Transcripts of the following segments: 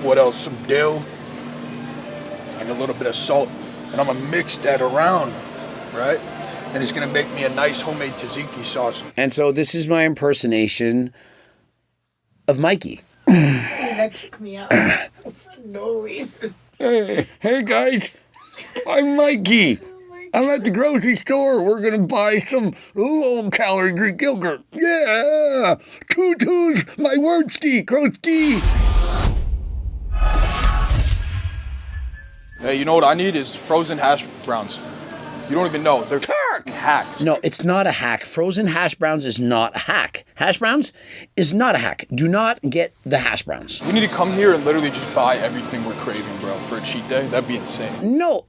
what else? Some dill and a little bit of salt. And I'm gonna mix that around, right? And it's gonna make me a nice homemade tzatziki sauce. And so this is my impersonation of Mikey. That took me out for no reason. Hey guys, I'm Mikey. I'm at the grocery store. We're gonna buy some low-calorie Greek yogurt. Yeah, tutus, my word ski, Kroski. Hey, you know what I need is frozen hash browns. You don't even know. They're hacks. No, it's not a hack. Frozen hash browns is not a hack. Hash browns is not a hack. Do not get the hash browns. We need to come here and literally just buy everything we're craving, bro, for a cheat day. That'd be insane. No,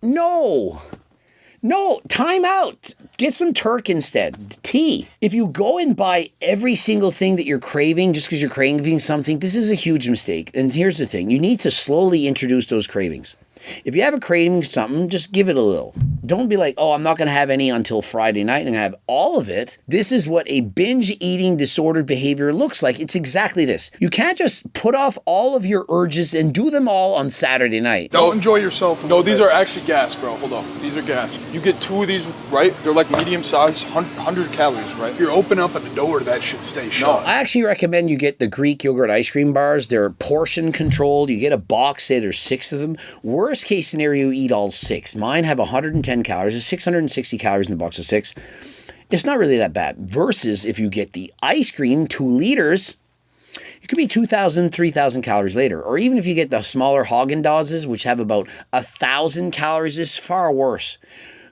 time out. Get some Turk instead. Tea. If you go and buy every single thing that you're craving just because you're craving something, this is a huge mistake. And here's the thing. You need to slowly introduce those cravings. If you have a craving for something, just give it a little. Don't be like, oh, I'm not going to have any until Friday night and have all of it. This is what a binge eating disordered behavior looks like. It's exactly this. You can't just put off all of your urges and do them all on Saturday night. Don't enjoy yourself. No, these are actually gas, bro. Hold on. These are gas. You get 2 of these, right? They're like medium size, 100 calories, right? You're open up at the door, that should stay shut. I actually recommend you get the Greek yogurt ice cream bars. They're portion controlled. You get a box, say there's 6 of them. Worst case scenario, you eat all 6. Mine have 110 calories. There's 660 calories in a box of 6. It's not really that bad. Versus if you get the ice cream, 2 liters, it could be 2,000, 3,000 calories later. Or even if you get the smaller Haagen-Dazs, which have about 1,000 calories, it's far worse.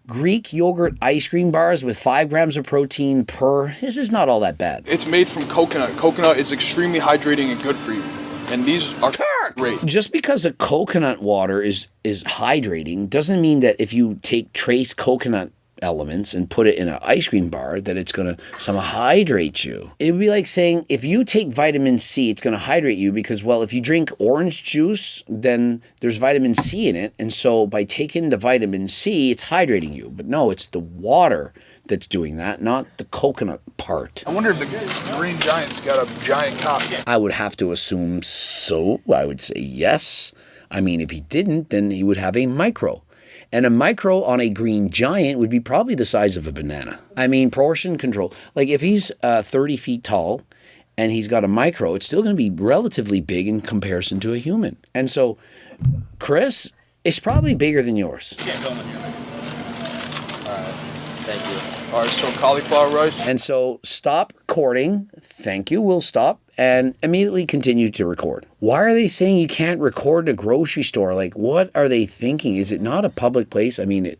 Greek yogurt ice cream bars with 5 grams of protein per, this is not all that bad. It's made from coconut. Coconut is extremely hydrating and good for you. And these are great. Just because a coconut water is hydrating doesn't mean that if you take trace coconut elements and put it in an ice cream bar that it's going to somehow hydrate you. It would be like saying if you take vitamin C, it's going to hydrate you because, well, if you drink orange juice, then there's vitamin C in it. And so by taking the vitamin C, it's hydrating you. But no, it's the water that's doing that, not the coconut part. I wonder if the Green Giant's got a giant cock. I would have to assume so. I would say yes. I mean, if he didn't, then he would have a micro. And a micro on a Green Giant would be probably the size of a banana. I mean, portion control. Like if he's 30 feet tall and he's got a micro, it's still going to be relatively big in comparison to a human. And so, Chris, it's probably bigger than yours. Can't film in here. All right. Thank you. All right, so cauliflower rice. And so stop recording. Thank you. We'll stop and immediately continue to record. Why are they saying you can't record at a grocery store? Like, what are they thinking? Is it not a public place? I mean,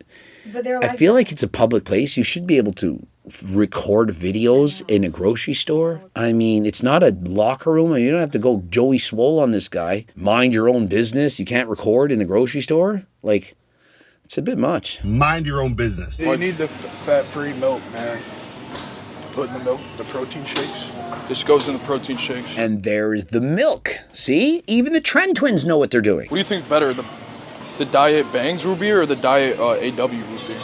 I feel like it's a public place. You should be able to record videos in a grocery store. I mean, it's not a locker room. You don't have to go Joey Swole on this guy. Mind your own business. You can't record in a grocery store? Like, it's a bit much. Mind your own business. You need the fat-free milk, man. Put in the milk, the protein shakes. This goes in the protein shakes. And there's the milk. See? Even the Tren twins know what they're doing. What do you think's better, the Diet Bangs root beer or the Diet AW root beer?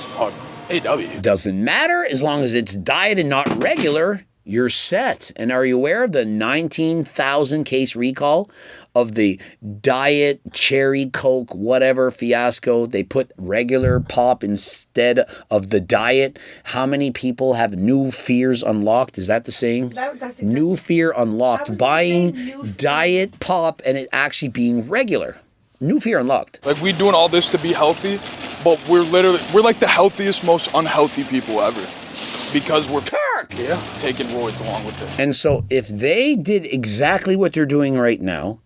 AW. Doesn't matter as long as it's diet and not regular. You're set. And are you aware of the 19,000 case recall of the Diet Cherry Coke whatever fiasco? They put regular pop instead of the diet. How many people have new fears unlocked? Is that the saying? That's exactly new fear unlocked. Buying new diet pop and it actually being regular. New fear unlocked. Like, we doing all this to be healthy, but we're like the healthiest, most unhealthy people ever. Because we're taking roids along with it. And so if they did exactly what they're doing right now,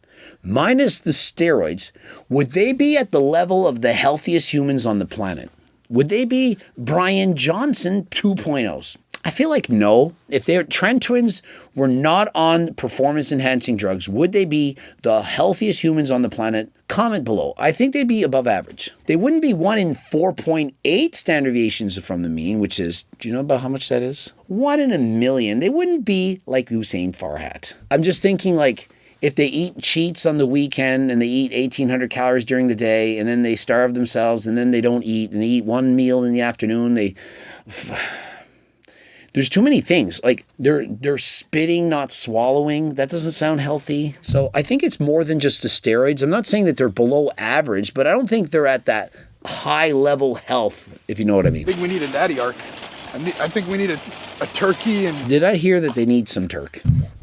minus the steroids, would they be at the level of the healthiest humans on the planet? Would they be Brian Johnson 2.0s? I feel like no. If their Tren twins were not on performance-enhancing drugs, would they be the healthiest humans on the planet? Comment below. I think they'd be above average. They wouldn't be 1 in 4.8 standard deviations from the mean, which is, do you know about how much that is? 1 in a million. They wouldn't be like Hussein Farhat. I'm just thinking like, if they eat cheats on the weekend and they eat 1,800 calories during the day and then they starve themselves and then they don't eat and they eat one meal in the afternoon, they're There's too many things. Like they're spitting, not swallowing. That doesn't sound healthy. So I think it's more than just the steroids. I'm not saying that they're below average, but I don't think they're at that high level health, if you know what I mean. I think we need a daddy arc. I think we need a turkey and... Did I hear that they need some Turk?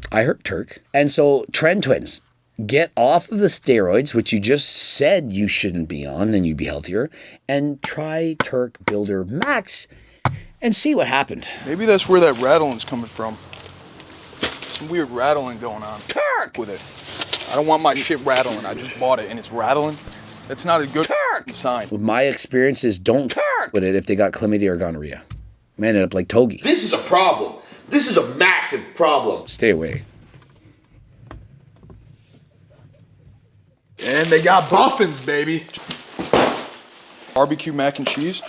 I heard Turk. And so Tren twins, get off of the steroids, which you just said you shouldn't be on, then you'd be healthier, and try Turk Builder Max and see what happened. Maybe that's where that rattling's coming from. Some weird rattling going on. Turk! With it. I don't want my shit rattling. I just bought it and it's rattling. That's not a good sign. With my experience is don't with it if they got chlamydia or gonorrhea. Man, ended up like Togi. This is a problem. This is a massive problem. Stay away. And they got muffins, baby. Barbecue mac and cheese.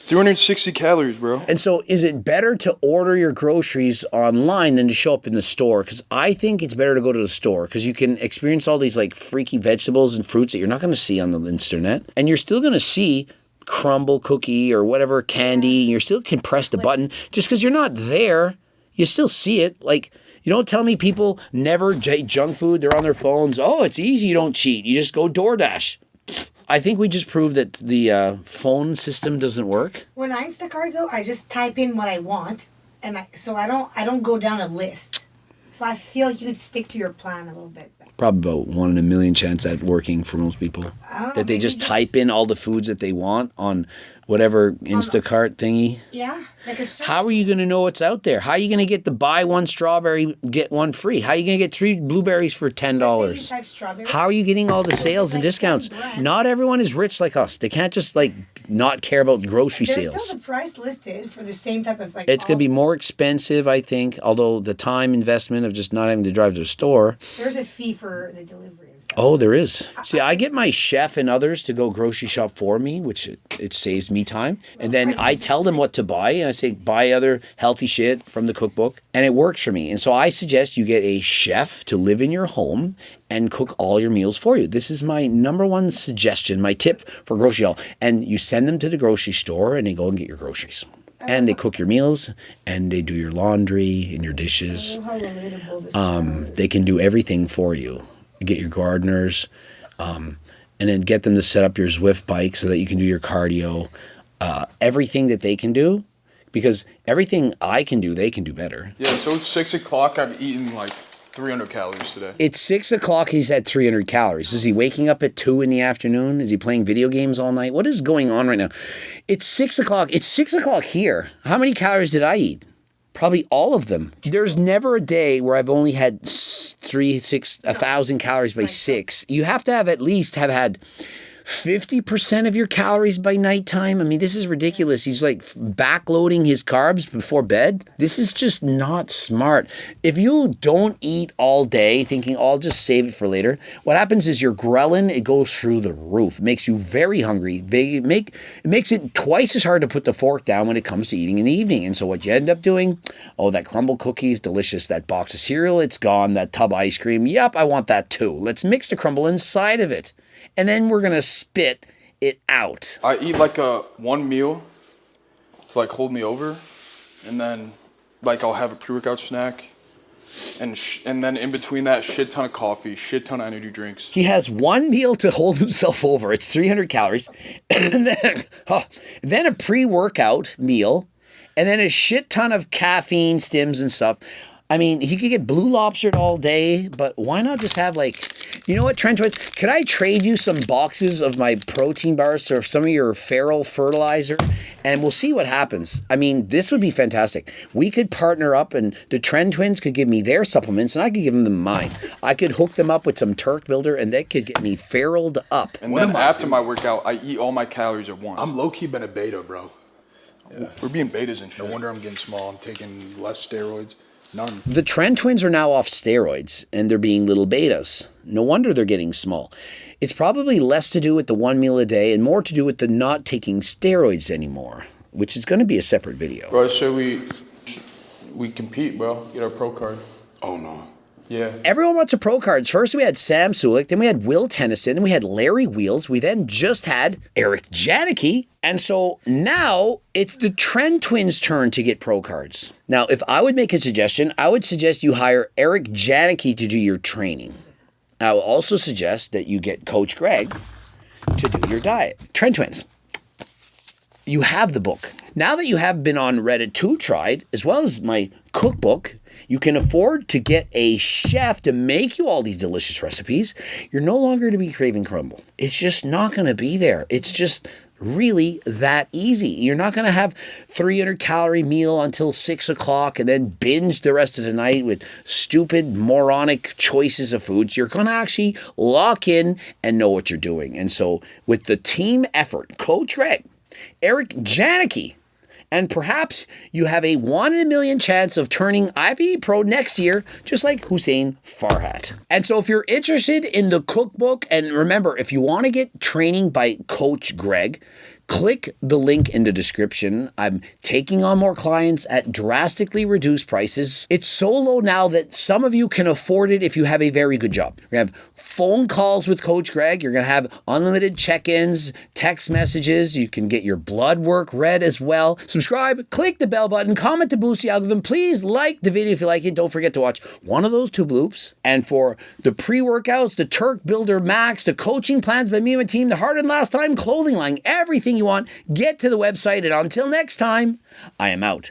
360 calories, bro. And so is it better to order your groceries online than to show up in the store? Because I think it's better to go to the store because you can experience all these like freaky vegetables and fruits that you're not going to see on the internet. And you're still going to see crumble cookie or whatever candy. You still can press the button. Just because you're not there, you still see it. Like, you don't tell me people never eat junk food. They're on their phones. Oh, it's easy. You don't cheat. You just go DoorDash. I think we just proved that the phone system doesn't work. When I Instacart though, I just type in what I want, and I don't go down a list. So I feel like you could stick to your plan a little bit better. Probably about 1 in a million chance at working for most people. That they just type in all the foods that they want on whatever Instacart thingy. Yeah, like a search. How are you going to know what's out there? How are you going to get the buy one strawberry, get one free? How are you going to get 3 blueberries for $10? Let's say you type strawberries. How are you getting all the sales and like discounts? 10 brands. Not everyone is rich like us. They can't just like not care about grocery There's sales. still the price listed for the same type of like. It's going to be more expensive, I think, although the time investment of just not having to drive to the store. There's a fee for the delivery and stuff. Oh, there is. See, I get my chef and others to go grocery shop for me, which it saves me time. And then I tell them what to buy, and I say, buy other healthy shit from the cookbook, and it works for me. And so I suggest you get a chef to live in your home and cook all your meals for you. This is my number one suggestion, my tip for grocery haul. And you send them to the grocery store, and they go and get your groceries. And they cook your meals, and they do your laundry and your dishes. Oh, how relatable this is. They can do everything for you. You get your gardeners, and then get them to set up your Zwift bike so that you can do your cardio. Everything that they can do, because everything I can do, they can do better. Yeah, so it's 6 o'clock. I've eaten like 300 calories today. It's 6 o'clock. He's had 300 calories. Is he waking up at 2 in the afternoon? Is he playing video games all night? What is going on right now? It's 6 o'clock. It's 6 o'clock here. How many calories did I eat? Probably all of them. There's never a day where I've only had 1,000 calories by 6. You have to have at least have had 50% of your calories by nighttime. I mean, this is ridiculous. He's like backloading his carbs before bed. This is just not smart. If you don't eat all day thinking, oh, I'll just save it for later, what happens is your ghrelin, it goes through the roof. It makes you very hungry. It makes it twice as hard to put the fork down when it comes to eating in the evening. And so what you end up doing, oh, that crumble cookie is delicious. That box of cereal, it's gone. That tub ice cream, yep, I want that too. Let's mix the crumble inside of it. And then we're going to spit it out. I eat like one meal to like hold me over, and then like I'll have a pre-workout snack, and then in between that, shit ton of coffee, shit ton of energy drinks. He has one meal to hold himself over. It's 300 calories. And then a pre-workout meal, and then a shit ton of caffeine, stims, and stuff. I mean, he could get Blue Lobstered all day, but why not just have like, you know what, Trent? Could I trade you some boxes of my protein bars or some of your feral fertilizer? And we'll see what happens. I mean, this would be fantastic. We could partner up, and the Tren twins could give me their supplements, and I could give them mine. I could hook them up with some Turk Builder, and they could get me feraled up. And then after my workout, I eat all my calories at once. I'm low-key been a beta, bro. Yeah. We're being betas and shit. No wonder I'm getting small. I'm taking less steroids. None. The Tren twins are now off steroids, and they're being little betas. No wonder they're getting small. It's probably less to do with the one meal a day and more to do with the not taking steroids anymore, which is going to be a separate video. Bro, I say we compete, bro. Get our pro card. Oh, no. Yeah. Everyone wants a pro cards. First we had Sam Sulik, then we had Will Tennyson, then we had Larry Wheels, we then just had Eric Janicki, and so now it's the Tren twins' turn to get pro cards. Now, if I would make a suggestion, I would suggest you hire Eric Janicki to do your training. I will also suggest that you get Coach Greg to do your diet. Tren twins. You have the book. Now that you have been on Reddit 2 Tried, as well as my cookbook, you can afford to get a chef to make you all these delicious recipes. You're no longer going to be craving crumble. It's just not going to be there. It's just really that easy. You're not going to have 300-calorie meal until 6 o'clock and then binge the rest of the night with stupid, moronic choices of foods. You're going to actually lock in and know what you're doing. And so with the team effort, Coach Greg, Eric Janicki, and perhaps you have a 1 in a million chance of turning IBE Pro next year, just like Hussein Farhat. And so if you're interested in the cookbook, and remember, if you want to get training by Coach Greg, click the link in the description. I'm taking on more clients at drastically reduced prices. It's so low now that some of you can afford it if you have a very good job. You're going to have phone calls with Coach Greg. You're going to have unlimited check-ins, text messages. You can get your blood work read as well. Subscribe, click the bell button, comment to boost the algorithm. Please like the video if you like it. Don't forget to watch one of those 2 bloops. And for the pre-workouts, the Turk Builder Max, the coaching plans by me and my team, the Hard and Last Time clothing line, everything you want, get to the website. And until next time, I am out.